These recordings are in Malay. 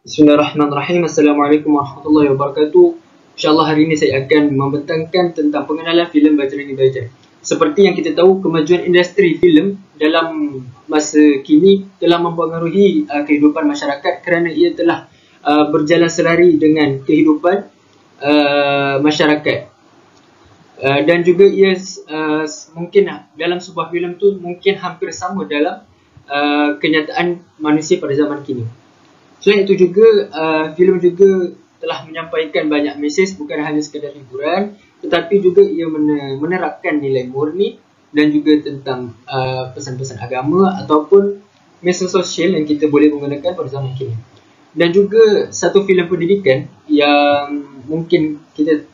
Bismillahirrahmanirrahim. Assalamualaikum warahmatullahi wabarakatuh. InsyaAllah hari ini saya akan membentangkan tentang pengenalan filem Bajrangi Bhaijaan. Seperti yang kita tahu, kemajuan industri filem dalam masa kini telah mempengaruhi kehidupan masyarakat kerana ia telah berjalan selari dengan kehidupan masyarakat. Dan juga ia mungkin dalam sebuah filem tu mungkin hampir sama dalam kenyataan manusia pada zaman kini. Selain itu juga, filem juga telah menyampaikan banyak mesej, bukan hanya sekadar hiburan, tetapi juga ia menerapkan nilai murni dan juga tentang pesan-pesan agama ataupun mesej sosial yang kita boleh menggunakan pada zaman kini. Dan juga satu filem pendidikan yang mungkin kita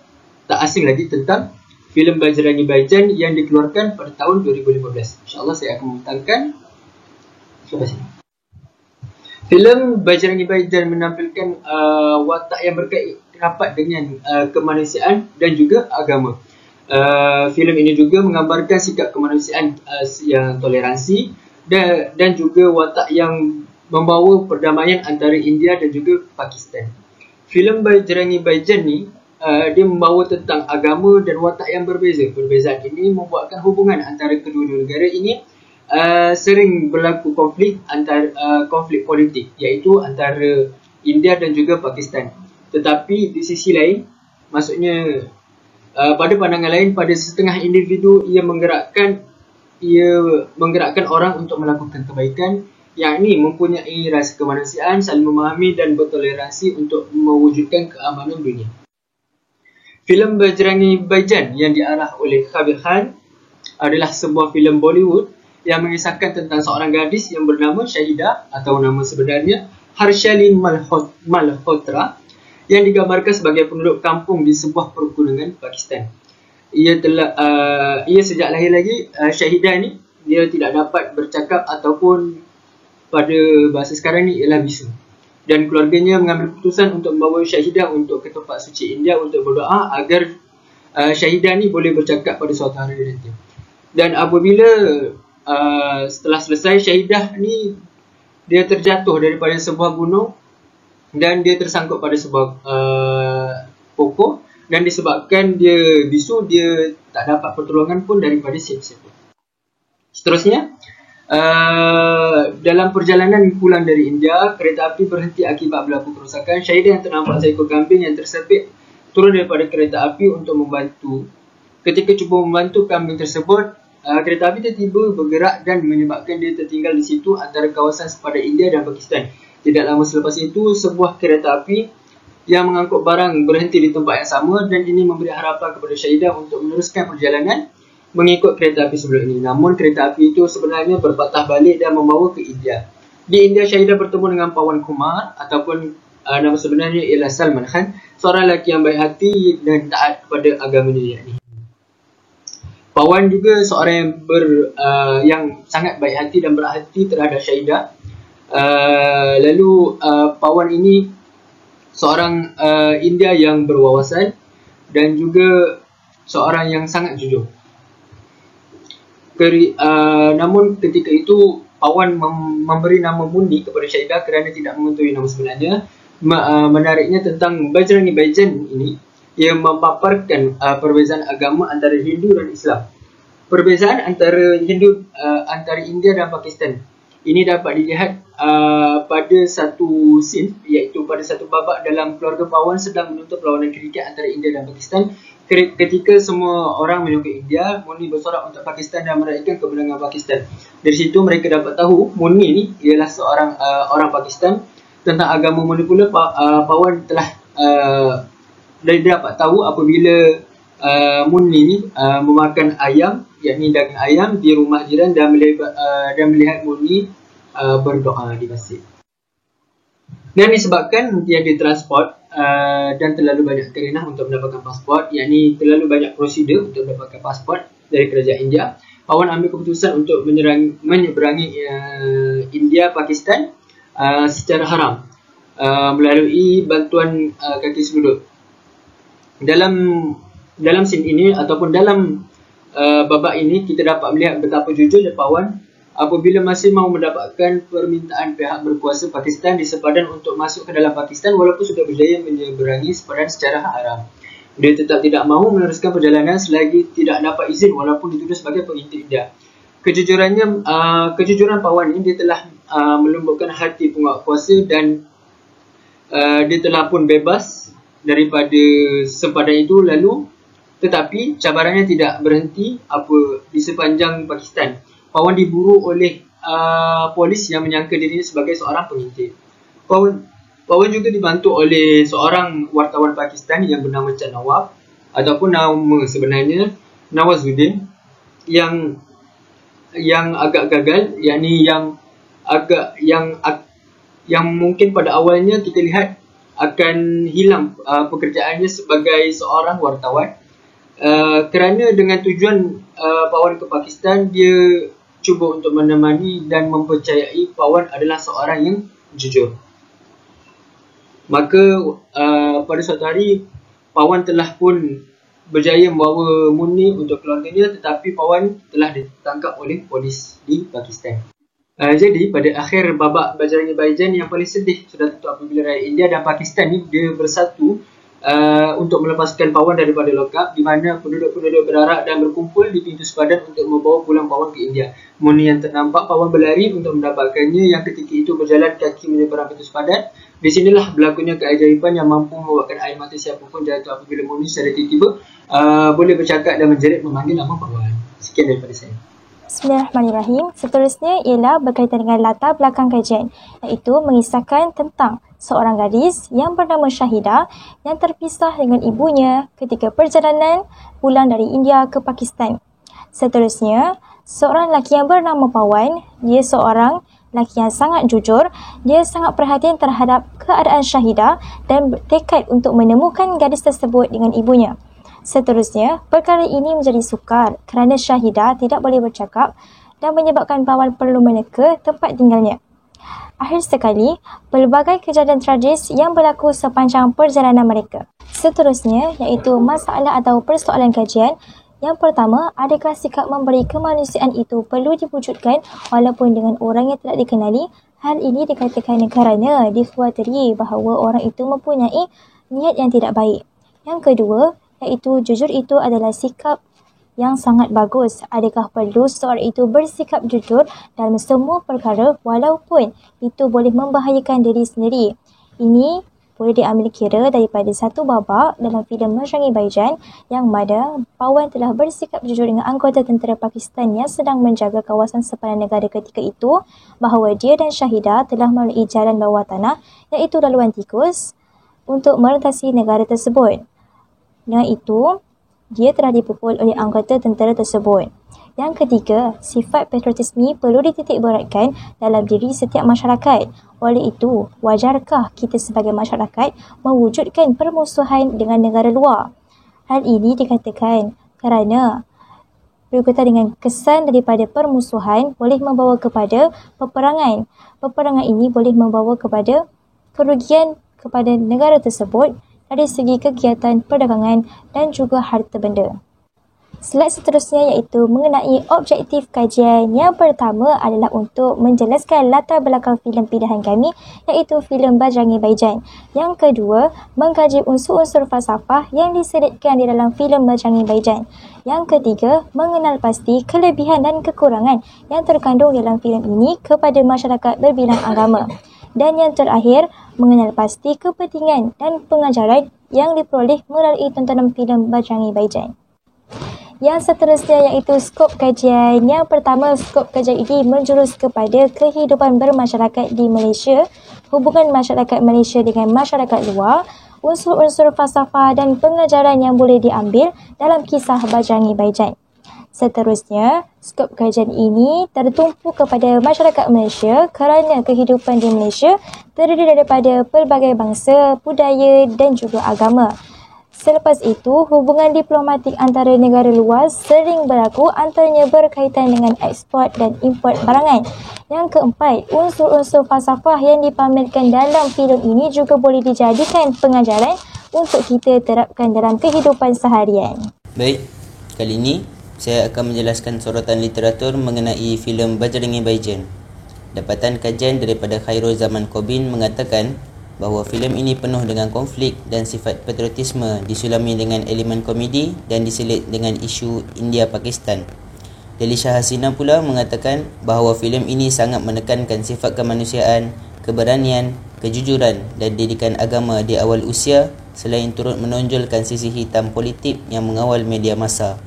tak asing lagi tentang filem Bajrangi Bhaijaan yang dikeluarkan pada tahun 2015. InsyaAllah saya akan membentangkan sampai sini. Filem Bajrangi Bhaijaan menampilkan watak yang berkait rapat dengan kemanusiaan dan juga agama. Filem ini juga menggambarkan sikap kemanusiaan yang toleransi dan juga watak yang membawa perdamaian antara India dan juga Pakistan. Filem Bajrangi Bhaijaan ni dia membawa tentang agama dan watak yang berbeza. Perbezaan ini membuatkan hubungan antara kedua-dua negara ini sering berlaku konflik politik, iaitu antara India dan juga Pakistan. Tetapi di sisi lain, maksudnya pada pandangan lain, pada setengah individu ia menggerakkan orang untuk melakukan kebaikan, yakni mempunyai rasa kemanusiaan, saling memahami dan bertoleransi untuk mewujudkan keamanan dunia. Filem Bajrangi Bhaijaan yang diarah oleh Kabir Khan adalah sebuah filem Bollywood yang mengisahkan tentang seorang gadis yang bernama Shahidah atau nama sebenarnya Harshalin Malhotra yang digambarkan sebagai penduduk kampung di sebuah pergunungan Pakistan. Ia sejak lahir lagi, Shahidah ni dia tidak dapat bercakap ataupun pada bahasa sekarang ni ialah bisu. Dan keluarganya mengambil keputusan untuk membawa Shahidah untuk ke tempat suci India untuk berdoa agar Shahidah ni boleh bercakap pada suatu hari nanti. Dan apabila setelah selesai, Shahidah ni dia terjatuh daripada sebuah gunung dan dia tersangkut pada sebuah pokok, dan disebabkan dia bisu, dia tak dapat pertolongan pun daripada siapa-siapa. Seterusnya, dalam perjalanan pulang dari India, kereta api berhenti akibat berlaku kerosakan. Shahidah yang ternampak seekor kambing yang tersepit turun daripada kereta api untuk membantu. Ketika cuba membantu kambing tersebut, kereta api tiba-tiba bergerak dan menyebabkan dia tertinggal di situ antara kawasan sepadan India dan Pakistan. Tidak lama selepas itu, sebuah kereta api yang mengangkut barang berhenti di tempat yang sama, dan ini memberi harapan kepada Shahidah untuk meneruskan perjalanan mengikut kereta api sebelum ini. Namun kereta api itu sebenarnya berpatah balik dan membawa ke India. Di India, Shahidah bertemu dengan Pawan Kumar ataupun nama sebenarnya ialah Salman Khan, seorang lelaki yang baik hati dan taat kepada agamanya yakni. Pawan juga seorang yang sangat baik hati dan berhati terhadap Shahidah. Lalu Pawan ini seorang India yang berwawasan dan juga seorang yang sangat jujur. Namun ketika itu Pawan memberi nama Mundi kepada Shahidah kerana tidak mengetahui nama sebenarnya. Menariknya tentang Bajrangi Bhaijaan ini, ia memaparkan perbezaan agama antara Hindu dan Islam. Perbezaan antara India dan Pakistan ini dapat dilihat pada satu scene, iaitu pada satu babak dalam keluarga Pawan sedang menonton perlawanan kriket antara India dan Pakistan. Ketika semua orang menyokong India, Mundi bersorak untuk Pakistan dan meraihkan kemenangan Pakistan. Dari situ mereka dapat tahu Mundi ni ialah seorang orang Pakistan. Tentang agama Mundi pula, Pawan telah dia dapat tahu apabila Mundi ni memakan ayam, yakni daging ayam di rumah jiran, dan melihat Mundi berdoa di masjid. Dan disebabkan tiada transport dan terlalu banyak kerenah untuk mendapatkan pasport, yakni terlalu banyak prosedur untuk mendapatkan pasport dari kerajaan India, Pawan ambil keputusan untuk menyeberangi India Pakistan secara haram melalui bantuan kaki seluduk. Dalam scene ini ataupun dalam babak ini, kita dapat melihat betapa jujurnya Pawan apabila masih mahu mendapatkan permintaan pihak berkuasa Pakistan di sepadan untuk masuk ke dalam Pakistan walaupun sudah berjaya menyeberangi sepadan secara haram. Dia tetap tidak mahu meneruskan perjalanan selagi tidak dapat izin walaupun dituduh sebagai pengintai India. Kejujuran Pawan ini dia telah melembutkan hati penguat kuasa dan dia telah pun bebas daripada sempadan itu lalu, tetapi cabarannya tidak berhenti di sepanjang Pakistan. Pawan diburu oleh polis yang menyangka dirinya sebagai seorang pengintai. Pawan juga dibantu oleh seorang wartawan Pakistan yang bernama Chan Nawab ataupun nama sebenarnya Nawazuddin yang agak gagal, yakni yang mungkin pada awalnya kita lihat akan hilang pekerjaannya sebagai seorang wartawan. Kerana dengan tujuan Pawan ke Pakistan, dia cuba untuk menemani dan mempercayai Pawan adalah seorang yang jujur. Maka pada suatu hari Pawan telah pun berjaya membawa Munir untuk keluarganya, tetapi Pawan telah ditangkap oleh polis di Pakistan. Jadi pada akhir babak Bajrangi Baijan yang paling sedih sudah tentu apabila rakyat India dan Pakistan ni dia bersatu untuk melepaskan Pawan daripada lokap, di mana penduduk-penduduk berarak dan berkumpul di pintu sepadan untuk membawa pulang Pawan ke India. Munir yang ternampak Pawan berlari untuk mendapatkannya, yang ketika itu berjalan kaki menyeberang pintu sepadan. Di sinilah berlakunya keajaiban yang mampu membuatkan air mata siapa pun jatuh apabila Munir secara tiba-tiba boleh bercakap dan menjerit memanggil nama Pawan. Sekian daripada saya. Bismillahirrahmanirrahim. Seterusnya ialah berkaitan dengan latar belakang kajian, iaitu mengisahkan tentang seorang gadis yang bernama Syahidah yang terpisah dengan ibunya ketika perjalanan pulang dari India ke Pakistan. Seterusnya, seorang lelaki yang bernama Pawan, dia seorang lelaki yang sangat jujur, dia sangat perhatian terhadap keadaan Syahidah dan bertekad untuk menemukan gadis tersebut dengan ibunya. Seterusnya, perkara ini menjadi sukar kerana Syahidah tidak boleh bercakap dan menyebabkan Pawan perlu meneka tempat tinggalnya. Akhir sekali, pelbagai kejadian tragis yang berlaku sepanjang perjalanan mereka. Seterusnya, iaitu masalah atau persoalan kajian. Yang pertama, adakah sikap memberi kemanusiaan itu perlu diwujudkan walaupun dengan orang yang tidak dikenali? Hal ini dikatakan kerana dikhawatiri bahawa orang itu mempunyai niat yang tidak baik. Yang kedua, iaitu jujur itu adalah sikap yang sangat bagus. Adakah perlu seorang itu bersikap jujur dalam semua perkara walaupun itu boleh membahayakan diri sendiri? Ini boleh diambil kira daripada satu babak dalam filem Bajrangi Baijan yang mana Pawan telah bersikap jujur dengan anggota tentera Pakistan yang sedang menjaga kawasan sepadan negara ketika itu bahawa dia dan Syahidah telah melalui jalan bawah tanah iaitu laluan tikus untuk merentasi negara tersebut. Dengan itu, dia telah dipukul oleh anggota tentera tersebut. Yang ketiga, sifat patriotisme perlu dititikberatkan dalam diri setiap masyarakat. Oleh itu, wajarkah kita sebagai masyarakat mewujudkan permusuhan dengan negara luar? Hal ini dikatakan kerana berkaitan dengan kesan daripada permusuhan boleh membawa kepada peperangan. Peperangan ini boleh membawa kepada kerugian kepada negara tersebut dari segi kegiatan perdagangan dan juga harta benda. Slide seterusnya iaitu mengenai objektif kajian. Yang pertama adalah untuk menjelaskan latar belakang filem pilihan kami iaitu filem Bajrangi Baijan. Yang kedua, mengkaji unsur-unsur falsafah yang diselitkan di dalam filem Bajrangi Baijan. Yang ketiga, mengenal pasti kelebihan dan kekurangan yang terkandung dalam filem ini kepada masyarakat berbilang agama. Dan yang terakhir, mengenal pasti kepentingan dan pengajaran yang diperoleh melalui tontonan filem Bajrangi Baijan. Yang seterusnya iaitu skop kajian. Yang pertama, skop kajian ini menjurus kepada kehidupan bermasyarakat di Malaysia, hubungan masyarakat Malaysia dengan masyarakat luar, unsur-unsur falsafah dan pengajaran yang boleh diambil dalam kisah Bajrangi Baijan. Seterusnya, skop kajian ini tertumpu kepada masyarakat Malaysia kerana kehidupan di Malaysia terdiri daripada pelbagai bangsa, budaya dan juga agama. Selepas itu, hubungan diplomatik antara negara luar sering berlaku, antaranya berkaitan dengan ekspor dan import barangan. Yang keempat, unsur-unsur falsafah yang dipamerkan dalam filem ini juga boleh dijadikan pengajaran untuk kita terapkan dalam kehidupan seharian. Baik, kali ini saya akan menjelaskan sorotan literatur mengenai filem Bajrangi Bhaijaan. Dapatan kajian daripada Khairul Zaman Kobin mengatakan bahawa filem ini penuh dengan konflik dan sifat patriotisme disulami dengan elemen komedi dan diselit dengan isu India-Pakistan. Delisha Hasina pula mengatakan bahawa filem ini sangat menekankan sifat kemanusiaan, keberanian, kejujuran dan didikan agama di awal usia selain turut menonjolkan sisi hitam politik yang mengawal media massa.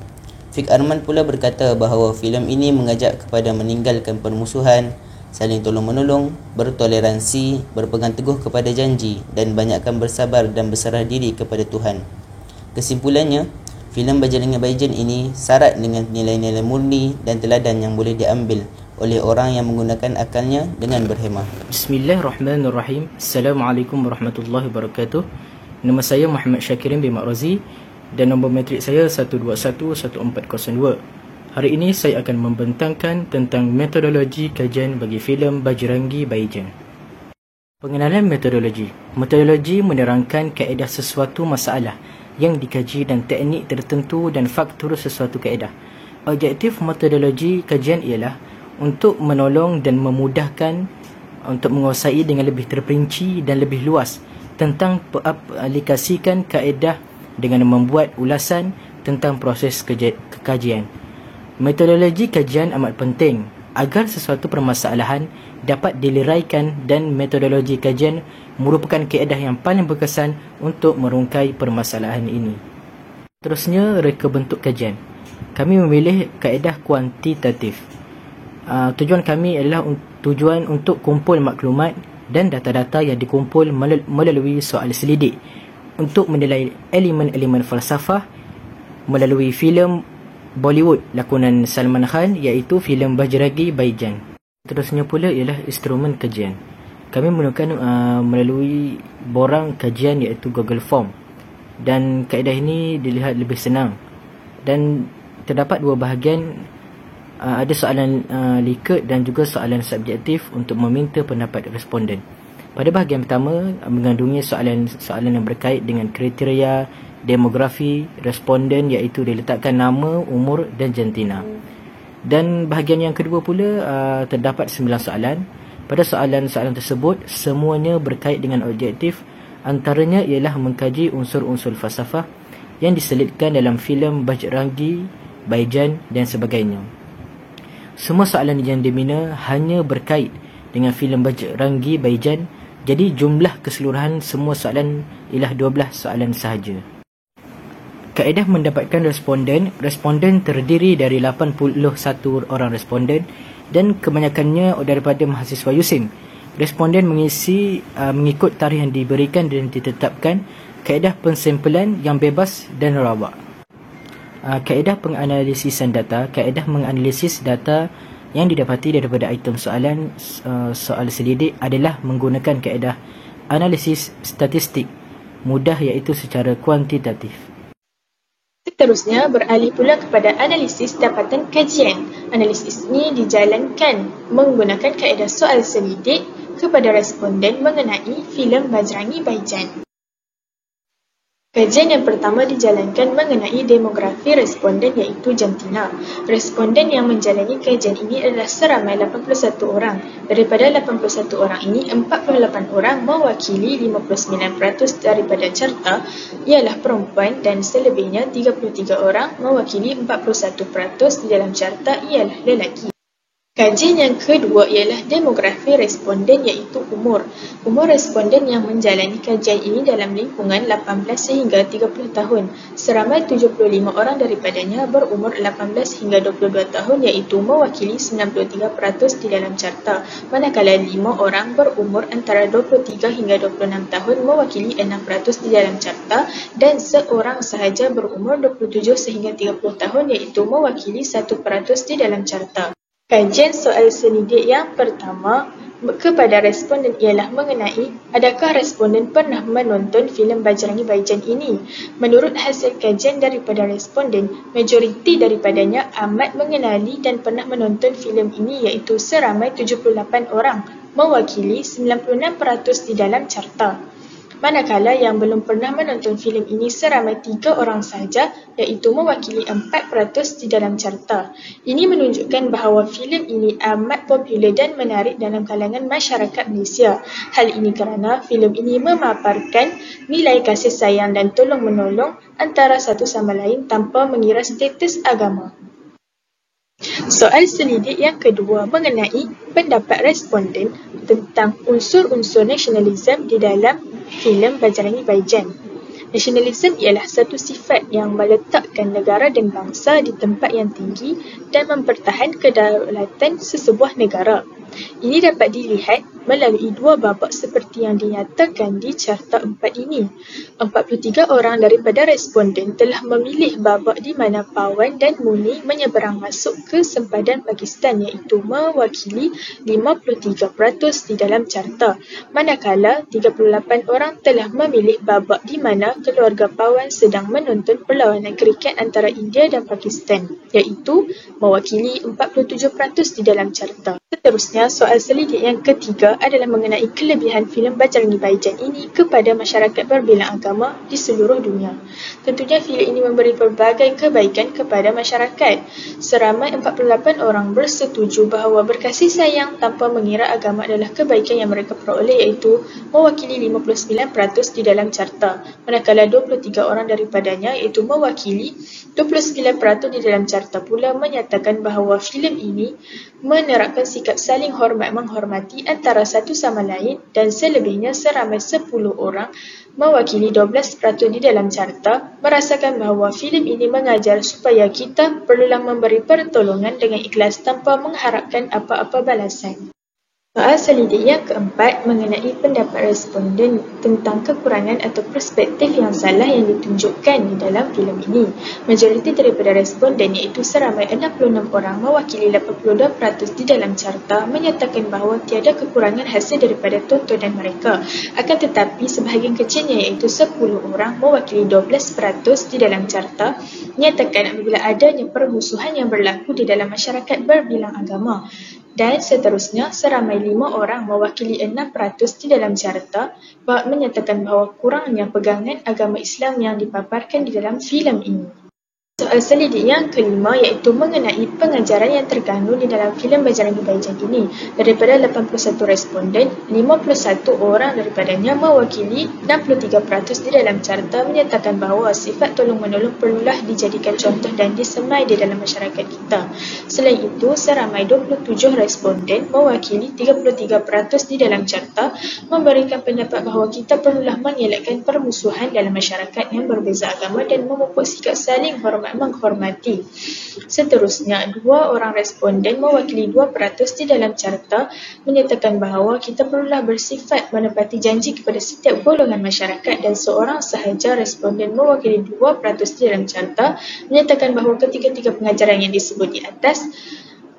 Fik Arman pula berkata bahawa filem ini mengajak kepada meninggalkan permusuhan, saling tolong-menolong, bertoleransi, berpegang teguh kepada janji dan banyakkan bersabar dan berserah diri kepada Tuhan. Kesimpulannya, filem Bajrangi Bhaijaan ini syarat dengan nilai-nilai murni dan teladan yang boleh diambil oleh orang yang menggunakan akalnya dengan berhemah. Bismillahirrahmanirrahim. Assalamualaikum warahmatullahi wabarakatuh. Nama saya Muhammad Syakirin bin Makrazi dan nombor matrik saya 1211402. Hari ini saya akan membentangkan tentang metodologi kajian bagi filem Bajrangi Bhaijaan. Pengenalan metodologi. Metodologi menerangkan kaedah sesuatu masalah yang dikaji dan teknik tertentu dan faktor sesuatu kaedah. Objektif metodologi kajian ialah untuk menolong dan memudahkan untuk menguasai dengan lebih terperinci dan lebih luas tentang aplikasikan kaedah dengan membuat ulasan tentang proses kajian. Metodologi kajian amat penting agar sesuatu permasalahan dapat dileraikan dan metodologi kajian merupakan kaedah yang paling berkesan untuk merungkai permasalahan ini. Terusnya, reka bentuk kajian. Kami memilih kaedah kuantitatif. Tujuan kami adalah tujuan untuk kumpul maklumat dan data-data yang dikumpul melalui soal selidik untuk menilai elemen-elemen falsafah melalui filem Bollywood lakonan Salman Khan iaitu filem Bajrangi Bhaijaan. Terusnya pula ialah instrumen kajian. Kami menggunakan melalui borang kajian iaitu Google Form dan kaedah ini dilihat lebih senang dan terdapat dua bahagian. Ada soalan liket dan juga soalan subjektif untuk meminta pendapat responden. Pada bahagian pertama mengandungi soalan yang berkait dengan kriteria demografi responden iaitu diletakkan nama, umur dan jantina. Dan bahagian yang kedua pula terdapat 9 soalan. Pada soalan-soalan tersebut semuanya berkait dengan objektif, antaranya ialah mengkaji unsur-unsur falsafah yang diselitkan dalam filem Bajrangi Bhaijaan dan sebagainya. Semua soalan yang dibina hanya berkait dengan filem Bajrangi Bhaijaan, jadi jumlah keseluruhan semua soalan ialah 12 soalan sahaja. Kaedah mendapatkan responden. Responden terdiri dari 81 orang responden dan kebanyakannya daripada mahasiswa USIM. Responden mengisi mengikut tarikh yang diberikan dan ditetapkan. Kaedah pensampelan yang bebas dan rawak. Kaedah penganalisisan data. Kaedah menganalisis data yang didapati daripada item soalan soal selidik adalah menggunakan kaedah analisis statistik mudah iaitu secara kuantitatif. Seterusnya beralih pula kepada analisis dapatan kajian. Analisis ini dijalankan menggunakan kaedah soal selidik kepada responden mengenai filem Bajrangi Bhaijaan. Kajian yang pertama dijalankan mengenai demografi responden iaitu jantina. Responden yang menjalani kajian ini adalah seramai 81 orang. Daripada 81 orang ini, 48 orang mewakili 59% daripada carta ialah perempuan dan selebihnya 33 orang mewakili 41% di dalam carta ialah lelaki. Kajian yang kedua ialah demografi responden iaitu umur. Umur responden yang menjalani kajian ini dalam lingkungan 18 sehingga 30 tahun. Seramai 75 orang daripadanya berumur 18 hingga 22 tahun iaitu mewakili 93% di dalam carta. Manakala 5 orang berumur antara 23 hingga 26 tahun mewakili 6% di dalam carta dan seorang sahaja berumur 27 sehingga 30 tahun iaitu mewakili 1% di dalam carta. Kajian soal selidik yang pertama kepada responden ialah mengenai adakah responden pernah menonton filem Bajrangi Bhaijaan ini. Menurut hasil kajian daripada responden, majoriti daripadanya amat mengenali dan pernah menonton filem ini iaitu seramai 78 orang mewakili 96% di dalam carta. Manakala yang belum pernah menonton filem ini seramai 3 orang sahaja, iaitu mewakili 4% di dalam carta. Ini menunjukkan bahawa filem ini amat popular dan menarik dalam kalangan masyarakat Malaysia. Hal ini kerana filem ini memaparkan nilai kasih sayang dan tolong-menolong antara satu sama lain tanpa mengira status agama. Soal selidik yang kedua mengenai pendapat responden tentang unsur-unsur nasionalisme di dalam filem Bajrangi Baijan. Nasionalisme ialah satu sifat yang meletakkan negara dan bangsa di tempat yang tinggi dan mempertahankan kedaulatan sesebuah negara. Ini dapat dilihat melalui 2 babak seperti yang dinyatakan di Carta 4 ini. 43 orang daripada responden telah memilih babak di mana Pawan dan Muni menyeberang masuk ke sempadan Pakistan, iaitu mewakili 53% di dalam carta. Manakala 38 orang telah memilih babak di mana keluarga Pawan sedang menonton perlawanan kriket antara India dan Pakistan, iaitu mewakili 47% di dalam carta. Seterusnya, soal selidik yang ketiga adalah mengenai kelebihan filem Bajrangi Baijan ini kepada masyarakat berbilang agama di seluruh dunia. Tentunya filem ini memberi pelbagai kebaikan kepada masyarakat. Seramai 48 orang bersetuju bahawa berkasih sayang tanpa mengira agama adalah kebaikan yang mereka peroleh, iaitu mewakili 59% di dalam carta. Manakala 23 orang daripadanya, iaitu mewakili 29% di dalam carta pula menyatakan bahawa filem ini menerapkan sikap saling hormat menghormati antara satu sama lain, dan selebihnya seramai 10 orang mewakili 12% di dalam carta merasakan bahawa filem ini mengajar supaya kita perlulah memberi pertolongan dengan ikhlas tanpa mengharapkan apa-apa balasan. Soal selidik yang keempat mengenai pendapat responden tentang kekurangan atau perspektif yang salah yang ditunjukkan di dalam filem ini. Majoriti daripada responden, iaitu seramai 66 orang mewakili 82% di dalam carta, menyatakan bahawa tiada kekurangan hasil daripada tontonan mereka. Akan tetapi sebahagian kecilnya, iaitu 10 orang mewakili 12% di dalam carta, menyatakan apabila adanya permusuhan yang berlaku di dalam masyarakat berbilang agama. Dan seterusnya, seramai 5 orang mewakili 6% di dalam carta menyatakan bahawa kurangnya pegangan agama Islam yang dipaparkan di dalam filem ini. Soal selidik yang kelima iaitu mengenai pengajaran yang terkandung di dalam filem Bajrangi Baijan ini. Daripada 81 responden, 51 orang daripadanya mewakili 63% di dalam carta menyatakan bahawa sifat tolong-menolong perlulah dijadikan contoh dan disemai di dalam masyarakat kita. Selain itu, seramai 27 responden mewakili 33% di dalam carta memberikan pendapat bahawa kita perlulah mengelakkan permusuhan dalam masyarakat yang berbeza agama dan memupuk sikap saling hormat menghormati. Seterusnya, 2 orang responden mewakili 2% di dalam carta menyatakan bahawa kita perlulah bersifat menepati janji kepada setiap golongan masyarakat, dan seorang sahaja responden mewakili 2% di dalam carta menyatakan bahawa ketiga-tiga pengajaran yang disebut di atas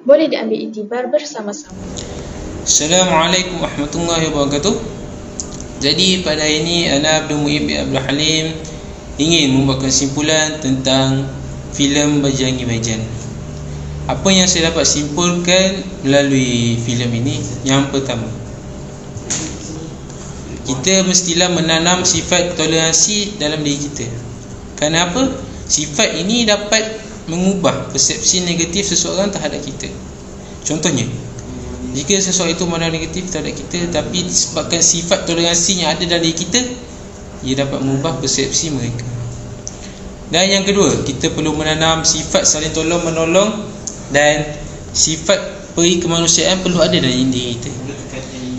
boleh diambil iktibar bersama-sama. Assalamualaikum warahmatullahi wabarakatuh. Jadi pada hari ini Ana Abdul Muhib bin Abdul Halim ingin membuat kesimpulan tentang filem Bajrangi Baijan. Apa yang saya dapat simpulkan melalui filem ini? Yang pertama, kita mestilah menanam sifat toleransi dalam diri kita. Kerana apa? Sifat ini dapat mengubah persepsi negatif seseorang terhadap kita. Contohnya, jika seseorang itu memandang negatif terhadap kita, tapi disebabkan sifat toleransi yang ada dalam diri kita, ia dapat mengubah persepsi mereka. Dan yang kedua, kita perlu menanam sifat saling tolong-menolong dan sifat peri kemanusiaan perlu ada dalam diri kita.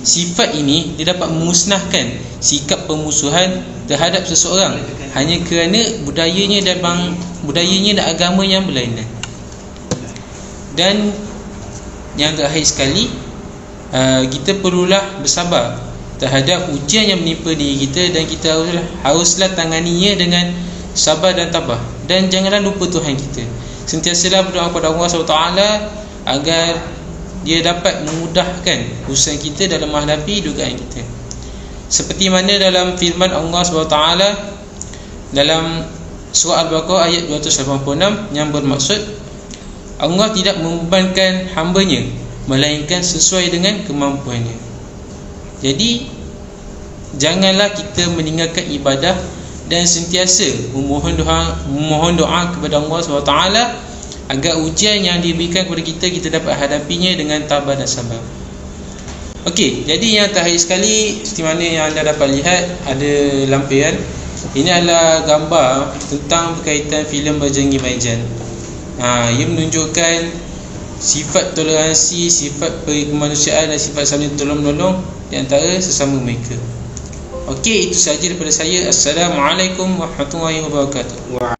Sifat ini dia dapat memusnahkan sikap permusuhan terhadap seseorang hanya kerana budayanya dan agama yang berlainan. Dan yang terakhir sekali, kita perlulah bersabar terhadap ujian yang menimpa diri kita, dan kita haruslah tanganinya dengan sabar dan tabah. Dan janganlah lupa Tuhan kita. Sentiasalah berdoa kepada Allah SWT agar Dia dapat memudahkan urusan kita dalam menghadapi dugaan kita. Seperti mana dalam firman Allah SWT dalam surah Al-Baqarah ayat 286 yang bermaksud, Allah tidak membebankan hambanya melainkan sesuai dengan kemampuannya. Jadi janganlah kita meninggalkan ibadah dan sentiasa memohon doa kepada Allah SWT agar ujian yang diberikan kepada kita dapat hadapinya dengan tabah dan sabar. Okey, jadi yang terakhir sekali, seperti mana yang anda dapat lihat, ada lampiran. Ini adalah gambar tentang berkaitan filem Bajrangi Bhaijaan. Ia menunjukkan sifat toleransi, sifat kemanusiaan dan sifat saling tolong-menolong di antara sesama mereka. Okey, itu sahaja daripada saya. Assalamualaikum warahmatullahi wabarakatuh.